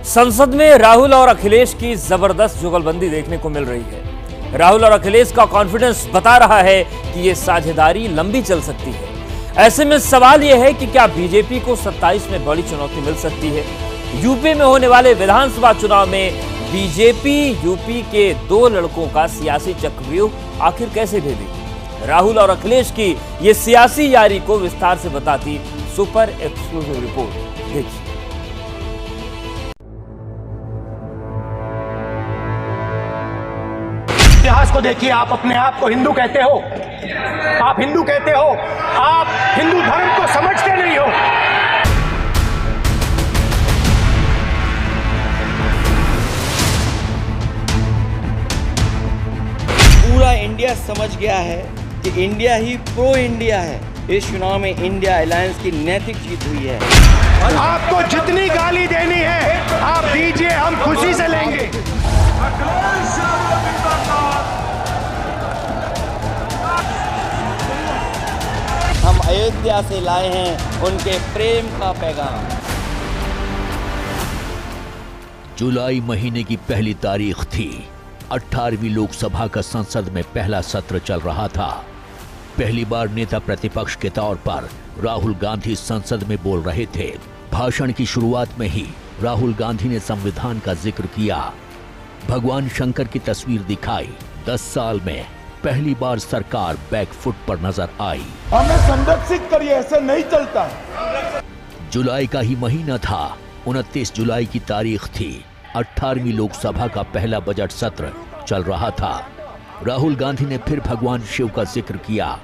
संसद में राहुल और अखिलेश की जबरदस्त जुगलबंदी देखने को मिल रही है। राहुल और अखिलेश का कॉन्फिडेंस बता रहा है कि ये साझेदारी लंबी चल सकती है। ऐसे में सवाल यह है कि क्या बीजेपी को 27 में बड़ी चुनौती मिल सकती है। यूपी में होने वाले विधानसभा चुनाव में बीजेपी यूपी के दो लड़कों का सियासी चक्रव्यूह आखिर कैसे भेदेगी। राहुल और अखिलेश की ये सियासी यारी को विस्तार से बताती सुपर एक्सक्लूसिव रिपोर्ट देखिए। इतिहास को देखिए। आप अपने आप को हिंदू कहते हो, आप हिंदू कहते हो, आप हिंदू धर्म को समझते नहीं हो। पूरा इंडिया समझ गया है कि इंडिया ही प्रो इंडिया है। इस चुनाव में इंडिया अलायंस की नैतिक जीत हुई है। और आपको जितनी गाली देनी है आप दीजिए, हम खुशी से लेंगे। हम अयोध्या से लाए हैं उनके प्रेम का पैगाम। जुलाई महीने की पहली तारीख थी। 18वीं लोकसभा का संसद में पहला सत्र चल रहा था। पहली बार नेता प्रतिपक्ष के तौर पर राहुल गांधी संसद में बोल रहे थे। भाषण की शुरुआत में ही राहुल गांधी ने संविधान का जिक्र किया, भगवान शंकर की तस्वीर दिखाई। 10 साल में पहली बार सरकार बैकफुट पर नजर आई। हमें संरक्षित करिए, ऐसे नहीं चलता। जुलाई का ही महीना था। 29 जुलाई की तारीख थी। 18वीं लोकसभा का पहला बजट सत्र चल रहा था। राहुल गांधी ने फिर भगवान शिव का जिक्र किया,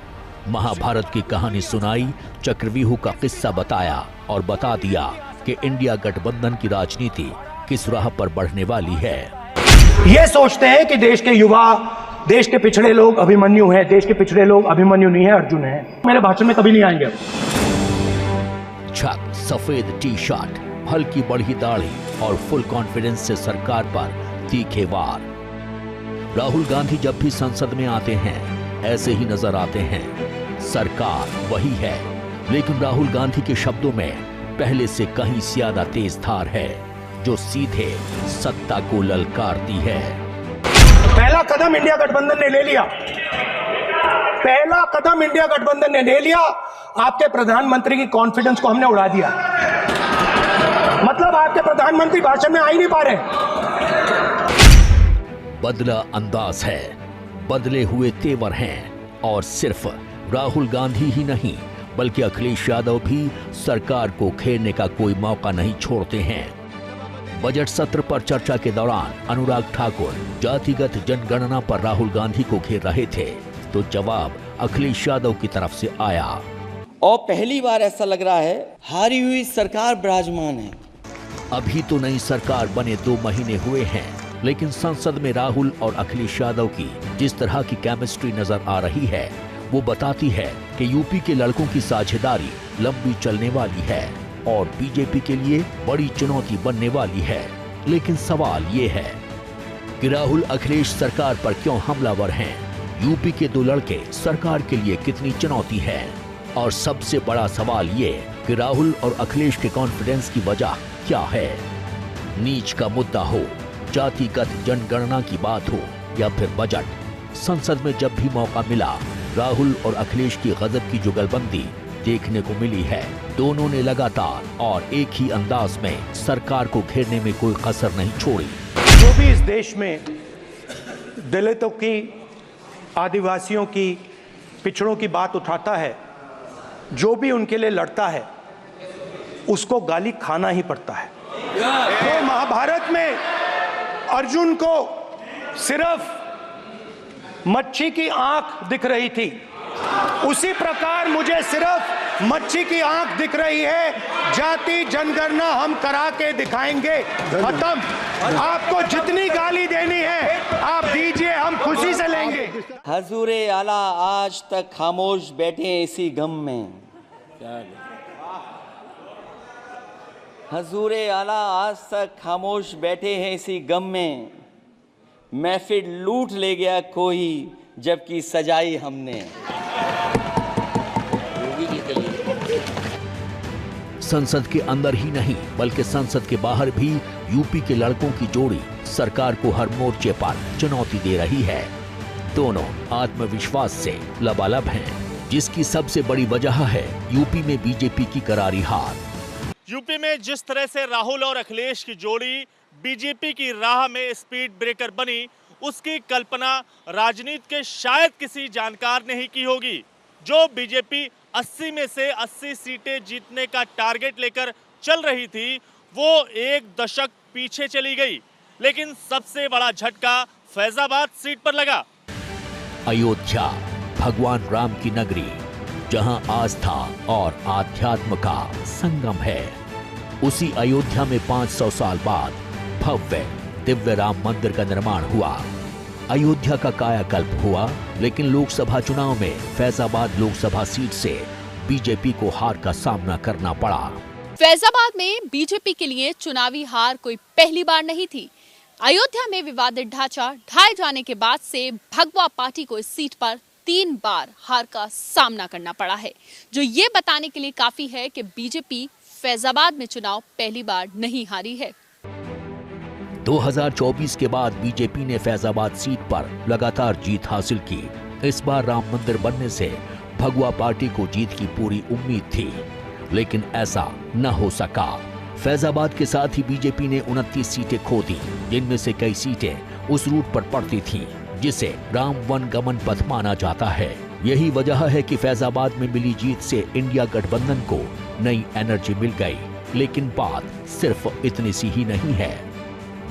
महाभारत की कहानी सुनाई, चक्रव्यूह का किस्सा बताया और बता दिया कि इंडिया गठबंधन की राजनीति किस राह पर बढ़ने वाली है। ये सोचते हैं कि देश के युवा, देश के पिछड़े लोग अभिमन्यु हैं। देश के पिछड़े लोग अभिमन्यु नहीं है, अर्जुन है। मेरे भाषण में कभी नहीं आएंगे। छक, सफेद टी शर्ट, हल्की बढ़ी दाढ़ी और फुल कॉन्फिडेंस से सरकार पर तीखे वार। राहुल गांधी जब भी संसद में आते हैं ऐसे ही नजर आते हैं। सरकार वही है, लेकिन राहुल गांधी के शब्दों में पहले से कहीं ज्यादा तेज धार है, जो सीधे सत्ता को ललकारती है। पहला कदम इंडिया गठबंधन ने ले लिया। पहला कदम इंडिया गठबंधन ने ले लिया। आपके प्रधानमंत्री की कॉन्फिडेंस को हमने उड़ा दिया। मतलब आपके प्रधानमंत्री भाषण में आ ही नहीं पा रहे। बदला अंदाज है, बदले हुए तेवर हैं और सिर्फ राहुल गांधी ही नहीं बल्कि अखिलेश यादव भी सरकार को घेरने का कोई मौका नहीं छोड़ते हैं। बजट सत्र पर चर्चा के दौरान अनुराग ठाकुर जातिगत जनगणना पर राहुल गांधी को घेर रहे थे, तो जवाब अखिलेश यादव की तरफ से आया। और पहली बार ऐसा लग रहा है हारी हुई सरकार विराजमान है। अभी तो नई सरकार बने 2 महीने हुए हैं, लेकिन संसद में राहुल और अखिलेश यादव की जिस तरह की केमिस्ट्री नजर आ रही है वो बताती है कि यूपी के लड़कों की साझेदारी लंबी चलने वाली है और बीजेपी के लिए बड़ी चुनौती बनने वाली है। लेकिन सवाल ये है कि राहुल अखिलेश सरकार पर क्यों हमलावर हैं? यूपी के 2 लड़के सरकार के लिए कितनी चुनौती है? और सबसे बड़ा सवाल ये कि राहुल और अखिलेश के कॉन्फिडेंस की वजह क्या है? नीच का मुद्दा हो, जातिगत जनगणना की बात हो या फिर बजट, संसद में जब भी मौका मिला राहुल और अखिलेश की गजब की जुगलबंदी देखने को मिली है। दोनों ने लगातार और एक ही अंदाज में सरकार को घेरने में कोई कसर नहीं छोड़ी। जो भी इस देश में दलितों की, आदिवासियों की, पिछड़ों की बात उठाता है, जो भी उनके लिए लड़ता है, उसको गाली खाना ही पड़ता है। तो महाभारत में अर्जुन को सिर्फ मच्छी की आंख दिख रही थी, उसी प्रकार मुझे सिर्फ मच्छी की आंख दिख रही है। जाति जनगणना हम करा के दिखाएंगे। खत्म। आपको जितनी गाली देनी है आप दीजिए, हम खुशी से लेंगे। हजूरे आला आज तक खामोश बैठे हैं इसी गम में। हजूरे आला आज तक खामोश बैठे हैं इसी गम में। महफिल लूट ले गया कोई जबकि सजाई हमने। संसद के अंदर ही नहीं बल्कि संसद के बाहर भी यूपी के लड़कों की जोड़ी सरकार को हर मोर्चे पर चुनौती दे रही है। दोनों आत्मविश्वास से लबालब हैं, जिसकी सबसे बड़ी वजह है यूपी में बीजेपी की करारी हार। यूपी में जिस तरह से राहुल और अखिलेश की जोड़ी बीजेपी की राह में स्पीड ब्रेकर बनी, उसकी कल्पना राजनीति के शायद किसी जानकार ने ही की होगी। जो बीजेपी 80 में से 80 सीटें जीतने का टारगेट लेकर चल रही थी, वो एक दशक पीछे चली गई। लेकिन सबसे बड़ा झटका फैजाबाद सीट पर लगा। अयोध्या भगवान राम की नगरी, जहां आस्था और आध्यात्म का संगम है, उसी अयोध्या में 500 साल बाद भव्य दिव्य राम मंदिर का निर्माण हुआ। अयोध्या का कायाकल्प हुआ, लेकिन लोकसभा चुनाव में फैजाबाद लोकसभा सीट से बीजेपी को हार का सामना करना पड़ा। फैजाबाद में बीजेपी के लिए चुनावी हार कोई पहली बार नहीं थी। अयोध्या में विवादित ढांचा ढाए जाने के बाद से भगवा पार्टी को इस सीट पर 3 बार हार का सामना करना पड़ा है, जो ये बताने के लिए काफी है कि बीजेपी फैजाबाद में चुनाव पहली बार नहीं हारी है। 2024 के बाद बीजेपी ने फैजाबाद सीट पर लगातार जीत हासिल की। इस बार राम मंदिर बनने से भगवा पार्टी को जीत की पूरी उम्मीद थी, लेकिन ऐसा न हो सका। फैजाबाद के साथ ही बीजेपी ने 29 सीटें खो दी, जिनमें से कई सीटें उस रूट पर पड़ती थीं, जिसे राम वन गमन पथ माना जाता है। यही वजह है कि फैजाबाद में मिली जीत से इंडिया गठबंधन को नई एनर्जी मिल गई। लेकिन बात सिर्फ इतनी सी ही नहीं है।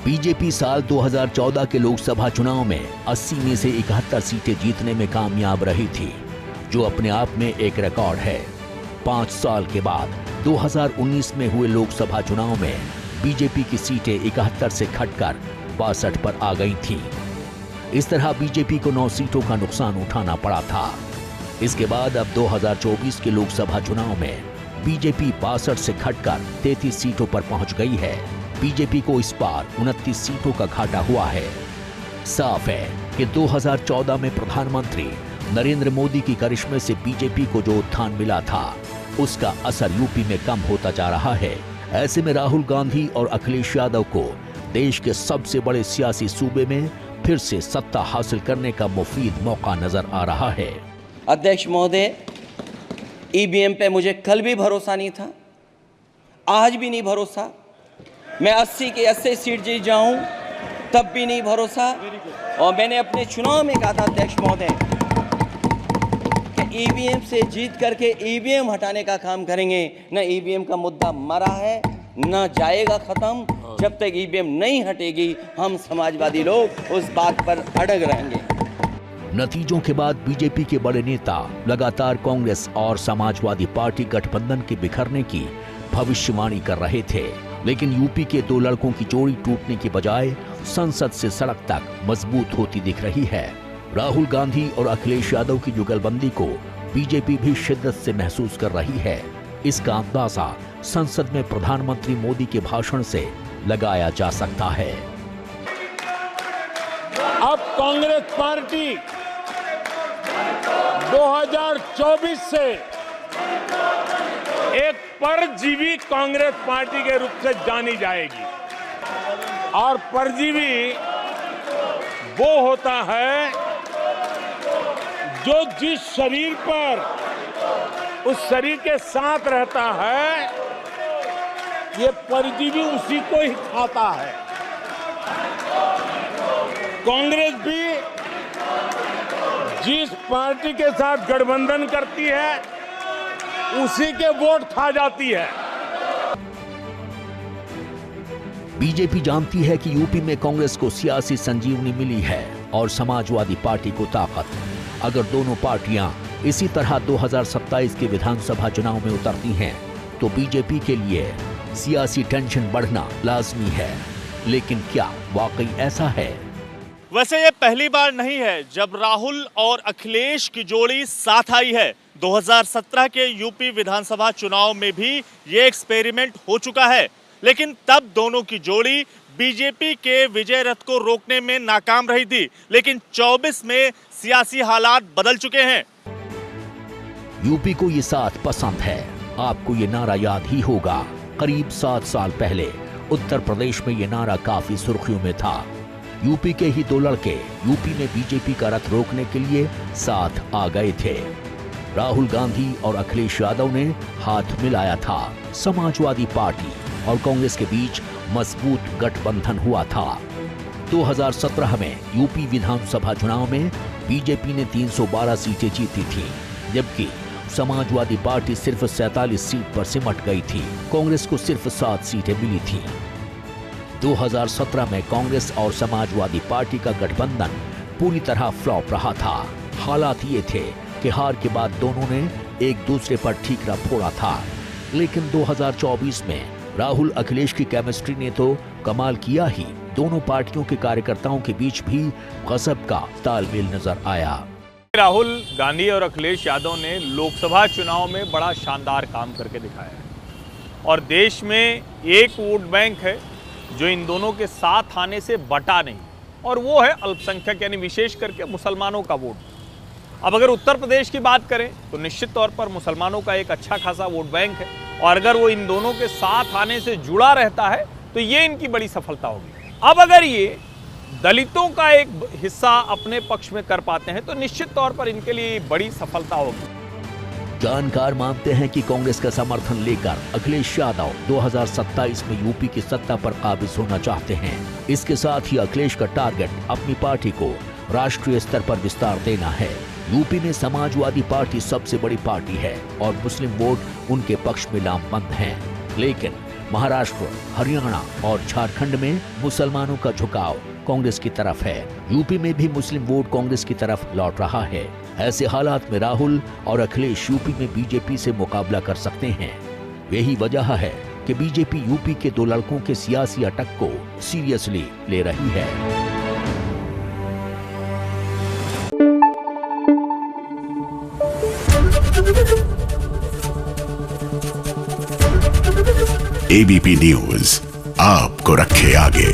बीजेपी साल 2014 के लोकसभा चुनाव में 80 में से 71 सीटें जीतने में कामयाब रही थी, जो अपने आप में एक रिकॉर्ड है। 5 साल के बाद 2019 में हुए लोकसभा चुनाव में बीजेपी की सीटें 71 से घटकर 62 पर आ गई थीं। इस तरह बीजेपी को 9 सीटों का नुकसान उठाना पड़ा था। इसके बाद अब 2024 के लोकसभा चुनाव में बीजेपी 62 से घटकर 33 सीटों पर पहुंच गई है। बीजेपी को इस बार 29 सीटों का घाटा हुआ है। साफ है कि 2014 में प्रधानमंत्री नरेंद्र मोदी की करिश्मे से बीजेपी को जो उत्थान मिला था, उसका असर यूपी में कम होता जा रहा है। ऐसे में राहुल गांधी और अखिलेश यादव को देश के सबसे बड़े सियासी सूबे में फिर से सत्ता हासिल करने का मुफीद मौका नजर आ रहा है। अध्यक्ष महोदय, ईवीएम पे मुझे कल भी भरोसा नहीं था, आज भी नहीं भरोसा। मैं 80 के 80 सीट जीत जाऊं तब भी नहीं भरोसा। और मैंने अपने चुनाव में कहा था अध्यक्ष महोदय कि ईवीएम से जीत करके ईवीएम हटाने का काम करेंगे। न ईवीएम का मुद्दा मरा है, न जाएगा खत्म। जब तक ईवीएम नहीं हटेगी, हम समाजवादी लोग उस बात पर अड़ग रहेंगे। नतीजों के बाद बीजेपी के बड़े नेता लगातार कांग्रेस और समाजवादी पार्टी गठबंधन के बिखरने की भविष्यवाणी कर रहे थे, लेकिन यूपी के 2 लड़कों की जोड़ी टूटने के बजाय संसद से सड़क तक मजबूत होती दिख रही है। राहुल गांधी और अखिलेश यादव की जुगलबंदी को बीजेपी भी शिद्दत से महसूस कर रही है। इसका अंदाजा संसद में प्रधानमंत्री मोदी के भाषण से लगाया जा सकता है। अब कांग्रेस पार्टी 2024 से एक परजीवी कांग्रेस पार्टी के रूप से जानी जाएगी। और परजीवी वो होता है जो जिस शरीर पर उस शरीर के साथ रहता है, ये परजीवी उसी को ही खाता है। कांग्रेस भी जिस पार्टी के साथ गठबंधन करती है, उसी के वोट खा जाती है। बीजेपी जानती है कि यूपी में कांग्रेस को सियासी संजीवनी मिली है और समाजवादी पार्टी को ताकत। अगर दोनों पार्टियां इसी तरह 2027 के विधानसभा चुनाव में उतरती हैं, तो बीजेपी के लिए सियासी टेंशन बढ़ना लाजमी है। लेकिन क्या वाकई ऐसा है? वैसे ये पहली बार नहीं है जब राहुल और अखिलेश की जोड़ी साथ आई है। 2017 के यूपी विधानसभा चुनाव में भी ये एक्सपेरिमेंट हो चुका है, लेकिन तब दोनों की जोड़ी बीजेपी के विजय रथ को रोकने में नाकाम रही थी। लेकिन 24 में सियासी हालात बदल चुके हैं। यूपी को ये साथ पसंद है। आपको ये नारा याद ही होगा। करीब 7 साल पहले उत्तर प्रदेश में ये नारा काफी सुर्खियों में था। यूपी के ही 2 लड़के यूपी में बीजेपी का रथ रोकने के लिए साथ आ गए थे। राहुल गांधी और अखिलेश यादव ने हाथ मिलाया था। समाजवादी पार्टी और कांग्रेस के बीच मजबूत गठबंधन हुआ था। 2017 में यूपी विधानसभा चुनाव में बीजेपी ने 312 सीटें जीती थी, जबकि समाजवादी पार्टी सिर्फ 47 सीट पर सिमट गई थी। कांग्रेस को सिर्फ 7 सीटें मिली थी। 2017 में कांग्रेस और समाजवादी पार्टी का गठबंधन पूरी तरह फ्लॉप रहा था। हालात ये थे कि हार के बाद दोनों ने एक दूसरे पर ठीकरा फोड़ा था। लेकिन 2024 में राहुल अखिलेश की केमिस्ट्री ने तो कमाल किया ही, दोनों पार्टियों के कार्यकर्ताओं के बीच भी गजब का तालमेल नजर आया। राहुल गांधी और अखिलेश यादव ने लोकसभा चुनाव में बड़ा शानदार काम करके दिखाया है और देश में एक वोट बैंक है जो इन दोनों के साथ आने से बटा नहीं, और वो है अल्पसंख्यक यानी विशेष करके मुसलमानों का वोट। अब अगर उत्तर प्रदेश की बात करें तो निश्चित तौर पर मुसलमानों का एक अच्छा खासा वोट बैंक है, और अगर वो इन दोनों के साथ आने से जुड़ा रहता है तो ये इनकी बड़ी सफलता होगी। अब अगर ये दलितों का एक हिस्सा अपने पक्ष में कर पाते हैं तो निश्चित तौर पर इनके लिए बड़ी सफलता होगी। जानकार मानते हैं कि कांग्रेस का समर्थन लेकर अखिलेश यादव 2027 में यूपी की सत्ता पर काबिज होना चाहते हैं। इसके साथ ही अखिलेश का टारगेट अपनी पार्टी को राष्ट्रीय स्तर पर विस्तार देना है। यूपी में समाजवादी पार्टी सबसे बड़ी पार्टी है और मुस्लिम वोट उनके पक्ष में लामबंद हैं। लेकिन महाराष्ट्र, हरियाणा और झारखंड में मुसलमानों का झुकाव कांग्रेस की तरफ है। यूपी में भी मुस्लिम वोट कांग्रेस की तरफ लौट रहा है। ऐसे हालात में राहुल और अखिलेश यूपी में बीजेपी से मुकाबला कर सकते हैं। यही वजह है कि बीजेपी यूपी के 2 लड़कों के सियासी अटक को सीरियसली ले रही है। एबीपी न्यूज आपको रखे आगे।